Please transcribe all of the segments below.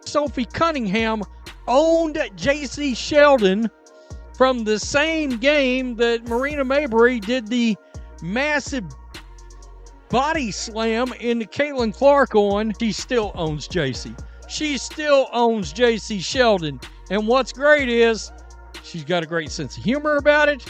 Sophie Cunningham owned Jacy Sheldon from the same game that Marina Mabrey did the massive body slam into Caitlin Clark on. She still owns Jacy. She still owns Jacy Sheldon. And what's great is she's got a great sense of humor about it,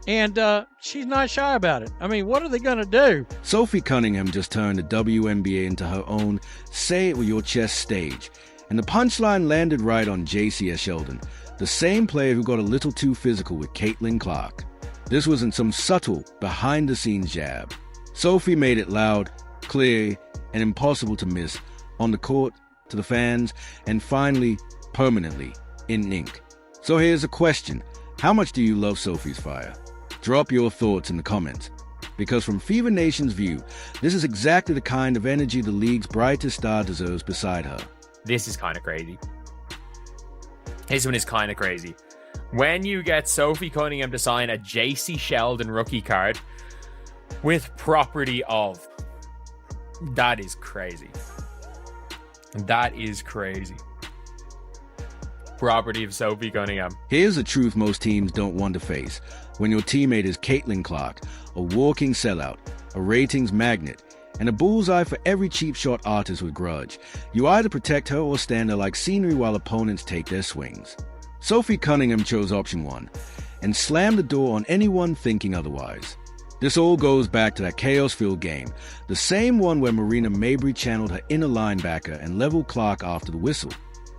and she's not shy about it. I mean, what are they going to do? Sophie Cunningham just turned the WNBA into her own say it with your chest stage. And the punchline landed right on Jacy Sheldon, the same player who got a little too physical with Caitlin Clark. This wasn't some subtle, behind-the-scenes jab. Sophie made it loud, clear, and impossible to miss, on the court, to the fans, and finally, permanently, in ink. So here's a question. How much do you love Sophie's fire? Drop your thoughts in the comments. Because from Fever Nation's view, this is exactly the kind of energy the league's brightest star deserves beside her. This is kind of crazy. This one is kind of crazy. When you get Sophie Cunningham to sign a Jacy Sheldon rookie card with property of, that is crazy. That is crazy. Property of Sophie Cunningham. Here's the truth most teams don't want to face. When your teammate is Caitlin Clark, a walking sellout, a ratings magnet, and a bullseye for every cheap shot artist with grudge, you either protect her or stand there like scenery while opponents take their swings. Sophie Cunningham chose option 1 and slammed the door on anyone thinking otherwise. This all goes back to that chaos-filled game, the same one where Marina Mabrey channeled her inner linebacker and leveled Clark after the whistle.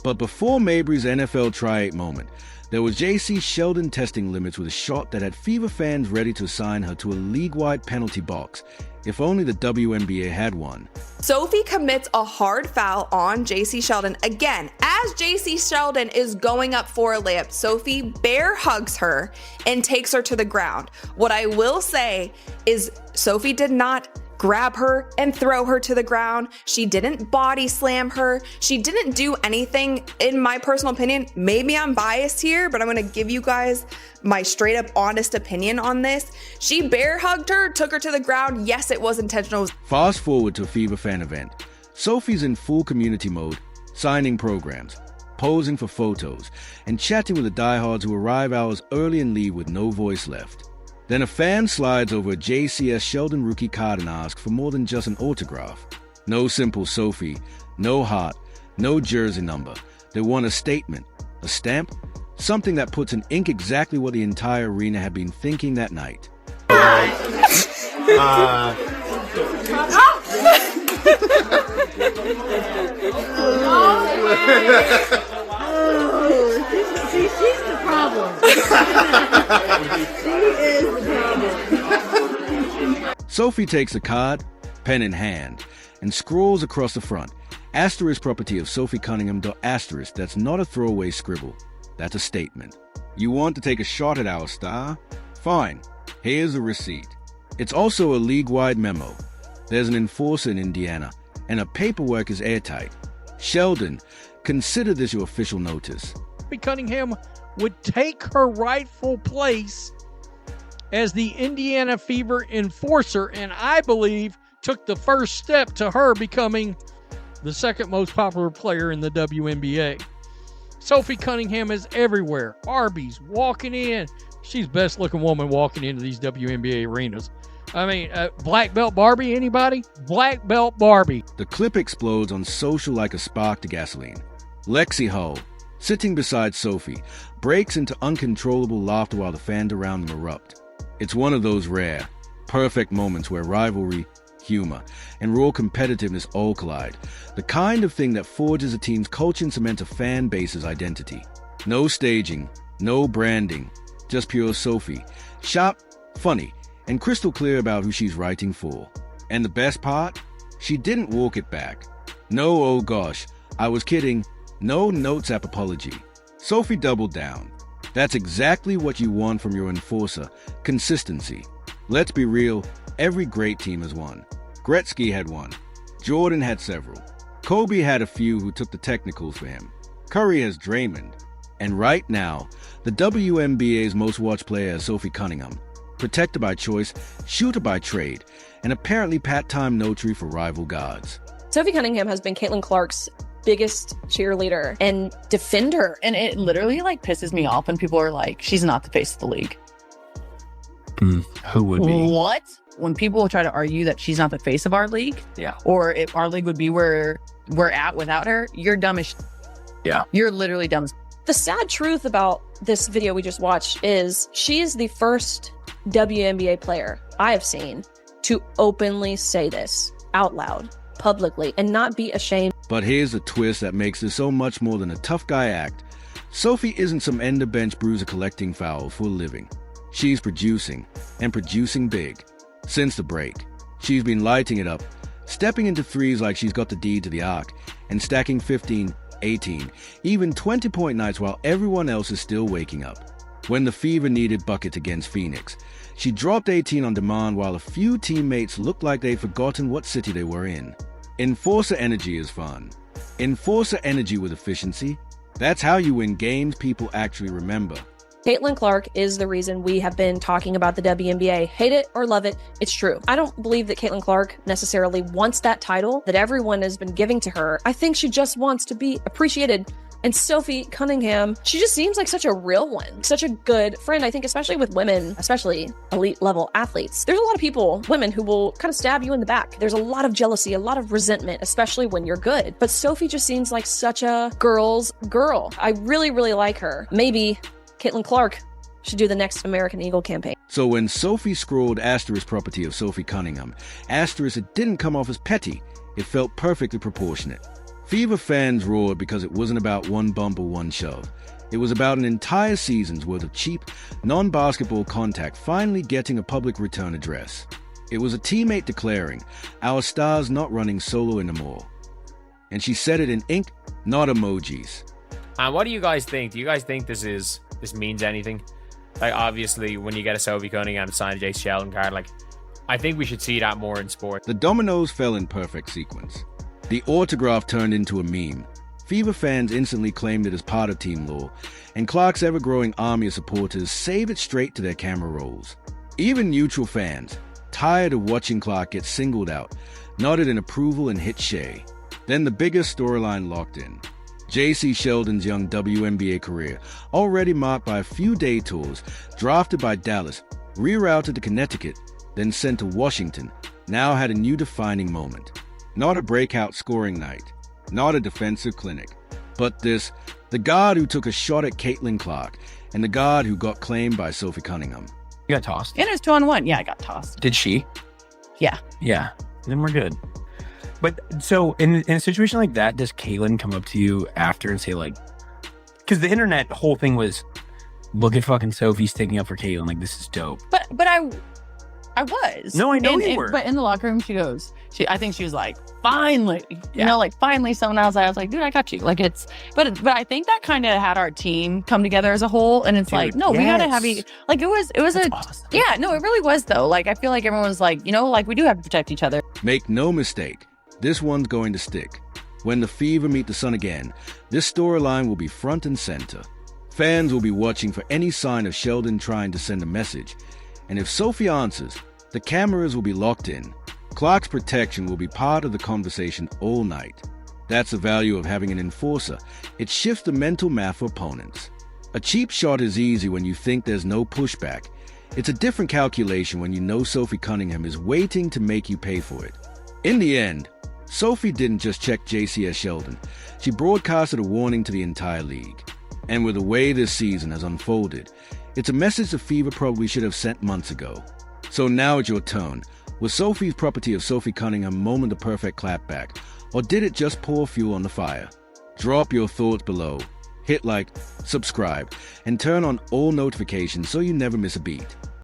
But before Mabrey's NFL try-8 moment, there was Jacy Sheldon testing limits with a shot that had Fever fans ready to assign her to a league-wide penalty box, if only the WNBA had one. Sophie commits a hard foul on Jacy Sheldon. Again, as Jacy Sheldon is going up for a layup, Sophie bear hugs her and takes her to the ground. What I will say is Sophie did not grab her and throw her to the ground. She didn't body slam her. She didn't do anything, in my personal opinion. Maybe I'm biased here, but I'm going to give you guys my straight up honest opinion on this. She bear hugged her, took her to the ground. Yes, it was intentional. Fast forward to a Fever fan event. Sophie's in full community mode, signing programs, posing for photos, and chatting with the diehards who arrive hours early and leave with no voice left. Then a fan slides over a Jacy Sheldon rookie card and asks for more than just an autograph. No simple Sophie, no heart, no jersey number. They want a statement, a stamp, something that puts in ink exactly what the entire arena had been thinking that night. She's the problem. She is the problem. Sophie takes a card, pen in hand, and scrolls across the front. Asterisk property of Sophie Cunningham. Asterisk. That's not a throwaway scribble. That's a statement. You want to take a shot at our star? Fine. Here's a receipt. It's also a league-wide memo. There's an enforcer in Indiana, and her paperwork is airtight. Sheldon, consider this your official notice. Sophie Cunningham would take her rightful place as the Indiana Fever enforcer, and I believe took the first step to her becoming the second most popular player in the WNBA. Sophie Cunningham is everywhere. Arby's, walking in. She's the best looking woman walking into these WNBA arenas. I mean, Black Belt Barbie, anybody? Black Belt Barbie. The clip explodes on social like a spark to gasoline. Lexi Hull, sitting beside Sophie, breaks into uncontrollable laughter while the fans around them erupt. It's one of those rare, perfect moments where rivalry, humor, and raw competitiveness all collide. The kind of thing that forges a team's culture and cements a fan base's identity. No staging, no branding, just pure Sophie. Sharp, funny, and crystal clear about who she's writing for. And the best part? She didn't walk it back. No, oh gosh, I was kidding. No notes app apology. Sophie doubled down. That's exactly what you want from your enforcer. Consistency. Let's be real, every great team has won. Gretzky had one. Jordan had several. Kobe had a few who took the technicals for him. Curry has Draymond. And right now, the WNBA's most watched player is Sophie Cunningham. Protector by choice, shooter by trade, and apparently part-time notary for rival gods. Sophie Cunningham has been Caitlin Clark's biggest cheerleader and defender. And it literally like pisses me off when people are like, she's not the face of the league. Who would be? What? When people try to argue that she's not the face of our league, or if our league would be where we're at without her, you're dumb as You're literally dumb as. The sad truth about this video we just watched is she is the first WNBA player I have seen to openly say this out loud, publicly, and not be ashamed. But here's the twist that makes this so much more than a tough guy act. Sophie isn't some end of bench bruiser collecting foul for a living. She's producing, and producing big. Since the break, she's been lighting it up, stepping into threes like she's got the deed to the arc, and stacking 15, 18, even 20-point nights while everyone else is still waking up. When the Fever needed buckets against Phoenix, she dropped 18 on demand while a few teammates looked like they'd forgotten what city they were in. Enforcer energy is fun. Enforcer energy with efficiency. That's how you win games people actually remember. Caitlin Clark is the reason we have been talking about the WNBA. Hate it or love it, it's true. I don't believe that Caitlin Clark necessarily wants that title that everyone has been giving to her. I think she just wants to be appreciated. And Sophie Cunningham, she just seems like such a real one, such a good friend. I think especially with women, especially elite level athletes, there's a lot of people, women, who will kind of stab you in the back. There's a lot of jealousy, a lot of resentment, especially when you're good. But Sophie just seems like such a girl's girl. I really, really like her. Maybe Caitlin Clark should do the next American Eagle campaign. So when Sophie scrolled asterisk property of Sophie Cunningham, asterisk, it didn't come off as petty. It felt perfectly proportionate. Fever fans roared because it wasn't about one bump or one shove. It was about an entire season's worth of cheap, non-basketball contact finally getting a public return address. It was a teammate declaring, "Our star's not running solo anymore." And she said it in ink, not emojis. And what do you guys think? Do you guys think this means anything? Like, obviously, when you get a Sophie Cunningham to sign a Jacy Sheldon card, like, I think we should see that more in sport. The dominoes fell in perfect sequence. The autograph turned into a meme. Fever fans instantly claimed it as part of team lore, and Clark's ever-growing army of supporters saved it straight to their camera rolls. Even neutral fans, tired of watching Clark get singled out, nodded in approval and hit Shea. Then the biggest storyline locked in. Jacy Sheldon's young WNBA career, already marked by a few day tours, drafted by Dallas, rerouted to Connecticut, then sent to Washington, now had a new defining moment. Not a breakout scoring night, not a defensive clinic, but this, the guard who took a shot at Caitlin Clark, and the guard who got claimed by Sophie Cunningham. You got tossed. And it was 2-on-1. Yeah, I got tossed. Did she? Yeah. Yeah. Then we're good. But so in a situation like that, does Caitlin come up to you after and say, like, because the internet whole thing was, look at fucking Sophie sticking up for Caitlin, like, this is dope. But I was. No, I know you were. But in the locker room, I think she was like, finally, you know, like finally someone else. I was like, dude, I got you. Like but I think that kind of had our team come together as a whole. And it's like, no, we gotta have like, it was awesome. Yeah, no, it really was though. Like, I feel like everyone was like, you know, like we do have to protect each other. Make no mistake, this one's going to stick. When the Fever meet the Sun again, this storyline will be front and center. Fans will be watching for any sign of Sheldon trying to send a message. And if Sophie answers, the cameras will be locked in. Clark's protection will be part of the conversation all night. That's the value of having an enforcer. It shifts the mental math for opponents. A cheap shot is easy when you think there's no pushback. It's a different calculation when you know Sophie Cunningham is waiting to make you pay for it. In the end, Sophie didn't just check Jacy Sheldon. She broadcasted a warning to the entire league. And with the way this season has unfolded, it's a message the Fever probably should have sent months ago. So now it's your turn. Was Sophie's property of Sophie Cunningham moment the perfect clapback, or did it just pour fuel on the fire? Drop your thoughts below, hit like, subscribe, and turn on all notifications so you never miss a beat.